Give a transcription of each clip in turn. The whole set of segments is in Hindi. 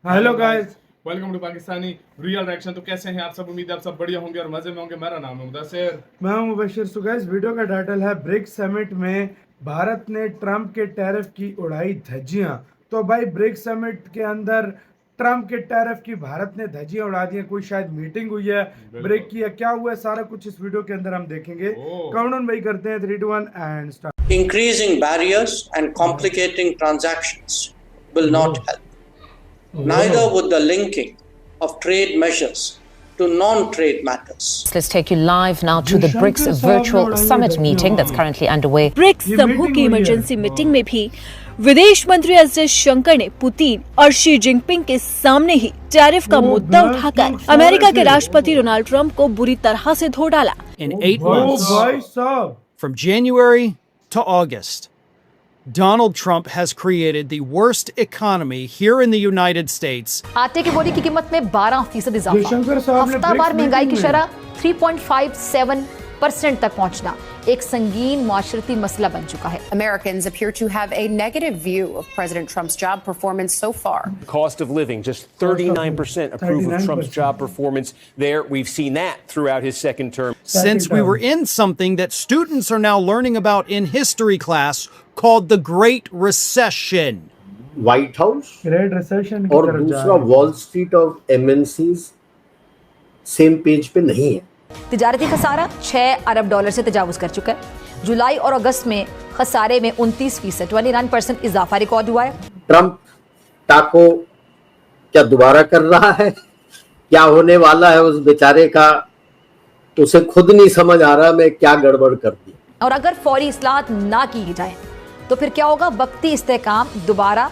Hello guys, welcome to Pakistani real reaction. तो कैसे हैं आप सब? उम्मीद है आप सब बढ़िया होंगे और मजे में होंगे। मेरा नाम है मुदस्सिर। मैं हूं मुबशिर। सो गाइस, वीडियो का टाइटल है ब्रिक्स समिट में भारत ने ट्रंप के टैरिफ की उड़ाई धज्जियां। तो भाई, ब्रिक्स समिट के अंदर ट्रंप के टैरिफ की भारत ने धज्जियां उड़ा दी हैं। कोई शायद मीटिंग हुई है ब्रेक की, है क्या हुआ है, सारा कुछ इस वीडियो के अंदर हम देखेंगे। काउंटडाउन भाई करते हैं 3 2 1 and start. Increasing barriers and complicating transactions will not help. Neither would the linking of trade measures to non-trade matters. Let's take you live now to the BRICS virtual summit meeting that's currently underway. BRICS समूह की इमरजेंसी मीटिंग में भी विदेश मंत्री एस जयशंकर ने पुतिन और शी जिनपिंग के सामने ही टैरिफ का मुद्दा उठाकर अमेरिका के राष्ट्रपति डोनाल्ड ट्रंप को बुरी तरह से धो डाला। In 8 months, भाई साहब, from January to August, Donald Trump has created the worst economy here in the United States. आटे की बोरी की कीमत में 12% इजाफा, जयशंकर साहब ने हफ्तावार ब्रिक्स महंगाई की मीटिंग में शरह 3.57% तक पहुंचना एक संगीन माशरती मसला बन चुका है। Americans appear to have a negative view of President Trump's job performance so far. Cost of living, just 39% approve of Trump's 39%. job performance there. We've seen that throughout his second term. Since we were in something that students are now learning about in history class called the Great Recession. White house great recession की और तरफ जा दूसरा रहे हैं। वॉल स्ट्रीट और एमएनसीज सेम पेज पे नहीं है। तिजारती खसारा 6 अरब डॉलर से तजावुज कर चुका है। जुलाई और अगस्त में खसारे में 29%, 29% इजाफा रिकॉर्ड हुआ है। ट्रंप टाको क्या दोबारा कर रहा है? क्या होने वाला है उस बेचारे का? उसे खुद नहीं समझ आ रहा मैं क्या गड़बड़ कर दी। और अगर फौरी इस्लाहत ना की जाए तो फिर क्या होगा? वक्ती इस्तेहकाम दोबारा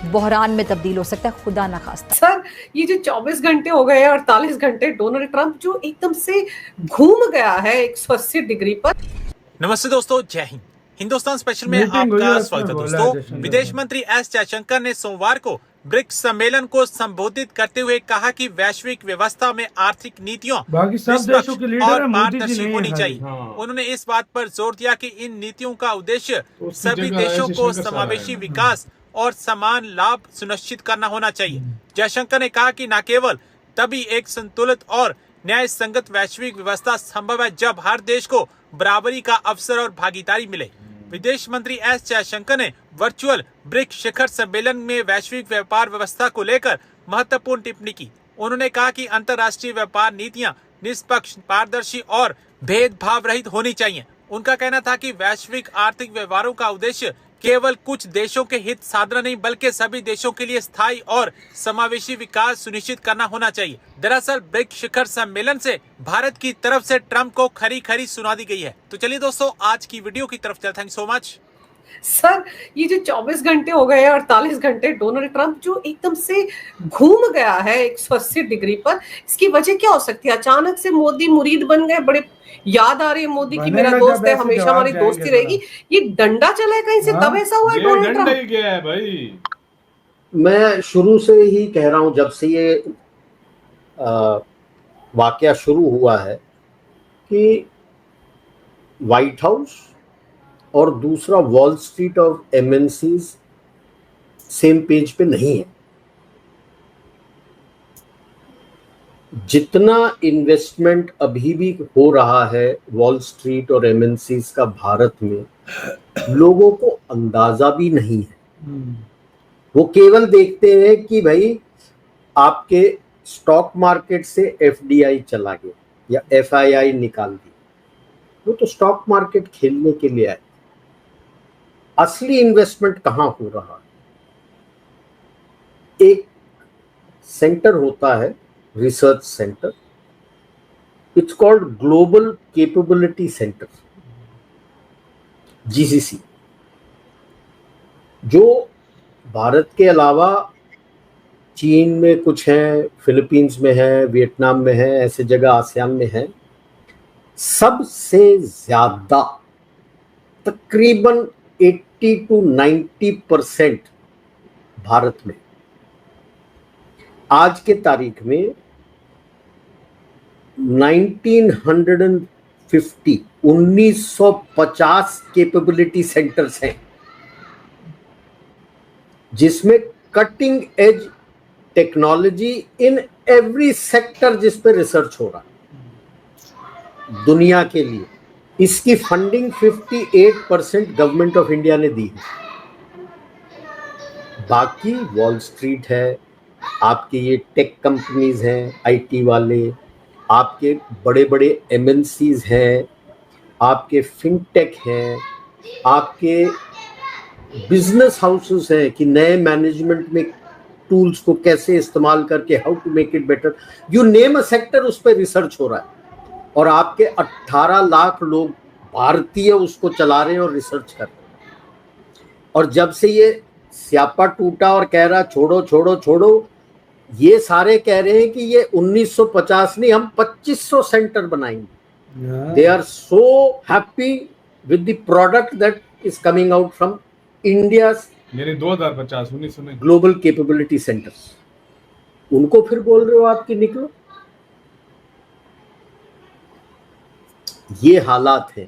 बहरान में तब्दील हो सकता है, खुदा ना खास्ता। सर, ये जो 24 घंटे हो गए 48 घंटे डोनाल्ड ट्रंप जो एकदम से घूम गया है 180 डिग्री पर। नमस्ते दोस्तों, जय हिंद। हिंदुस्तान स्पेशल में मीटिंग हुई है, आपका उसमें स्वागत है बोला दोस्तों। जयशंकर। विदेश मंत्री एस जयशंकर ने सोमवार को ब्रिक्स सम्मेलन को संबोधित करते हुए कहा कि वैश्विक व्यवस्था में आर्थिक नीतियों बाकी सब निष्पक्ष देशों के लीडर और हैं, मोदी जी पारदर्शी नहीं होनी हैं चाहिए। हाँ। उन्होंने इस बात पर जोर दिया कि इन नीतियों का उद्देश्य उसकी सभी जगह देशों को जयशंकर साहब समावेशी हैं। विकास और समान लाभ सुनिश्चित करना होना चाहिए। जयशंकर ने कहा कि न केवल तभी एक संतुलित और न्याय संगत वैश्विक व्यवस्था संभव है जब हर देश को बराबरी का अवसर और भागीदारी मिले। विदेश मंत्री एस जयशंकर ने वर्चुअल ब्रिक्स शिखर सम्मेलन में वैश्विक व्यापार व्यवस्था को लेकर महत्वपूर्ण टिप्पणी की। उन्होंने कहा कि अंतर्राष्ट्रीय व्यापार नीतियां निष्पक्ष, पारदर्शी और भेदभाव रहित होनी चाहिए। उनका कहना था कि वैश्विक आर्थिक व्यवहारों का उद्देश्य केवल कुछ देशों के हित साधना नहीं बल्कि सभी देशों के लिए स्थायी और समावेशी विकास सुनिश्चित करना होना चाहिए। दरअसल ब्रिक्स शिखर सम्मेलन से भारत की तरफ से ट्रंप को खरी खरी सुना दी गई है। तो चलिए दोस्तों, आज की वीडियो की तरफ चलते हैं। Thank you so much. Sir, ये जो 24 घंटे हो गए 48 घंटे डोनाल्ड ट्रंप जो एकदम से घूम गया है 180 डिग्री पर, इसकी वजह क्या हो सकती है? अचानक से मोदी मुरीद बन गए। बड़े याद आ रही है मोदी की, मेरा बनेगा दोस्त जब है, ऐसे हमेशा जवाब हमारी जाएंगे दोस्ती रहेगी। ये डंडा चला है कहीं से, हाँ। तब ऐसा हुआ है ये डोनाल्ड डंडा ट्रंप। ही क्या है भाई? मैं शुरू से ही कह रहा हूं, जब से ये वाकया शुरू हुआ है कि व्हाइट हाउस और दूसरा वॉल स्ट्रीट और एमएनसीज सेम पेज पे नहीं है। जितना इन्वेस्टमेंट अभी भी हो रहा है वॉल स्ट्रीट और एमएनसीज का भारत में, लोगों को अंदाजा भी नहीं है। वो केवल देखते हैं कि भाई आपके स्टॉक मार्केट से एफडीआई चला गया या एफआईआई निकाल दी। वो तो स्टॉक मार्केट खेलने के लिए आए। असली इन्वेस्टमेंट कहां हो रहा है? एक सेंटर होता है, research centre, it's called global capability centre, GCC, जो भारत के अलावा चीन में कुछ है, फिलीपींस में है, वियतनाम में है, ऐसे जगह आसियान में है। सबसे ज्यादा तकरीबन 80 to 90% भारत में आज के तारीख में 1950 कैपेबिलिटी सेंटर्स हैं, जिसमें cutting edge technology in every sector जिस पे रिसर्च हो रहा है दुनिया के लिए, इसकी फंडिंग 58% गवर्नमेंट ऑफ इंडिया ने दी है। बाकी वॉल स्ट्रीट है, आपके ये टेक कंपनीज हैं, आईटी वाले, आपके बड़े बड़े एमएनसीज हैं, आपके फिनटेक हैं, आपके बिजनेस हाउसेस हैं कि नए मैनेजमेंट में टूल्स को कैसे इस्तेमाल करके how to make it better, you name a sector उस पर रिसर्च हो रहा है। और आपके 18 लाख लोग भारतीय उसको चला रहे हैं और रिसर्च कर रहे हैं। और जब से ये स्यापा टूटा और कह रहा छोड़ो छोड़ो छोड़ो, ये सारे कह रहे हैं कि ये 1950 नहीं, हम 2500 सेंटर बनाएंगे। They are so happy with the product that is coming out from India. यानी 2050 1900 में ग्लोबल कैपेबिलिटी सेंटर्स, उनको फिर बोल रहे हो आप कि निकलो। ये हालात है।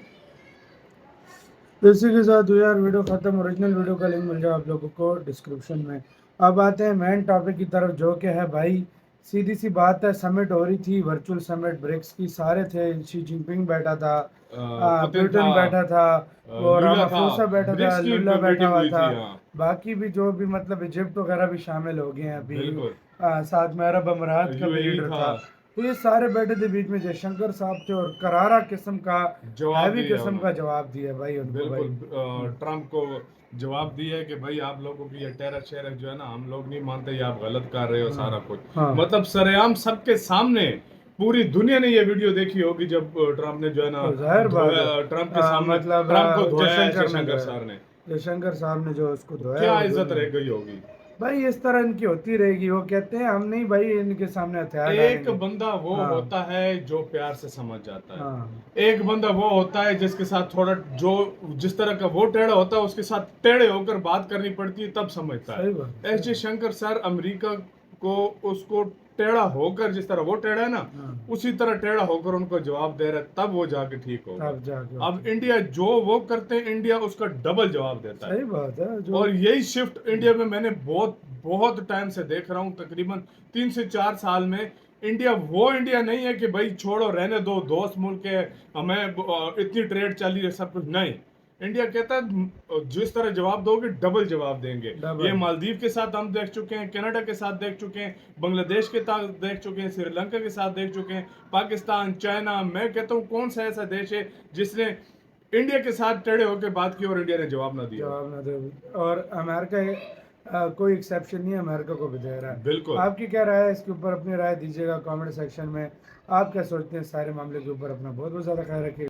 इसी के साथ यार वीडियो खत्म। ओरिजिनल वीडियो का लिंक मिल जाए आप लोगों को डिस्क्रिप्शन में। अब आते हैं मेन टॉपिक की तरफ, जो कि है भाई सीधी सी बात है, समिट हो रही थी, वर्चुअल समिट ब्रिक्स की, सारे थे, शी जिनपिंग बैठा था, पुतिन बैठा था, और रामाफोसा बैठा था, लुला बैठा हुआ था, बाकी भी जो भी मतलब इजिप्ट वगैरह भी शामिल हो गए हैं अभी, साथ में अरब अमारात का भी लीडर था। तो ये सारे बैठे थे, बीच में जयशंकर साहब थे और करारा किस्म का हैवी किस्म का जवाब दिया भाई उनको। बिल्कुल ट्रम्प को जवाब दिया है कि भाई आप लोगों की ये टेरर शेरर जो है ना, हम लोग नहीं मानते, ये आप गलत कर रहे हो सारा कुछ। मतलब सरेआम सबके सामने पूरी दुनिया ने ये वीडियो देखी होगी जब ट्रम्प ने जो है ना ट्रम्प के सामने मतलब ट्रम्प को धोया जयशंकर सर ने, जयशंकर साहब ने जो उसको धोया, क्या इज्जत रह गई होगी भाई। इस तरह इनकी होती रहेगी। वो कहते हैं हम नहीं भाई इनके सामने हथियार एक बंदा वो होता है जो प्यार से समझ जाता है, एक बंदा वो होता है जिसके साथ थोड़ा जो जिस तरह का वो टेढ़ा होता है उसके साथ टेढ़े होकर बात करनी पड़ती है, तब समझता है। एस जयशंकर सर अमेरिका को उसको टेढ़ा होकर, जिस तरह वो टेढ़ा है ना, उसी तरह टेढ़ा होकर उनको जवाब दे रहा है, तब वो जाके ठीक होगा। अब इंडिया जो वो करते हैं, इंडिया उसका डबल जवाब देता है। सही बात है। और यही शिफ्ट इंडिया में मैंने बहुत टाइम से देख रहा हूँ, तकरीबन 3 से 4 साल में। इंडिया वो इंडिया नहीं है कि भाई छोड़ो रहने दो, दोस्त मुल्क है, हमें इतनी ट्रेड चल रही है, सब कुछ नहीं। इंडिया कहता है जिस तरह जवाब दोगे डबल जवाब देंगे। ये मालदीव के साथ हम देख चुके हैं, कनाडा के साथ देख चुके हैं, बांग्लादेश के साथ देख चुके हैं, श्रीलंका के साथ देख चुके हैं, पाकिस्तान, चाइना। मैं कहता हूँ कौन सा ऐसा देश है जिसने इंडिया के साथ टेढ़े होकर बात की और इंडिया ने जवाब ना दिया। और अमेरिका कोई एक्सेप्शन नहीं है, अमेरिका को भी दे रहा है। बिल्कुल। आपकी क्या राय है इसके ऊपर? अपनी राय दीजिएगा कमेंट सेक्शन में। आप क्या सोचते हैं सारे मामले के ऊपर? अपना बहुत बहुत ज़्यादा ख्याल रखिए।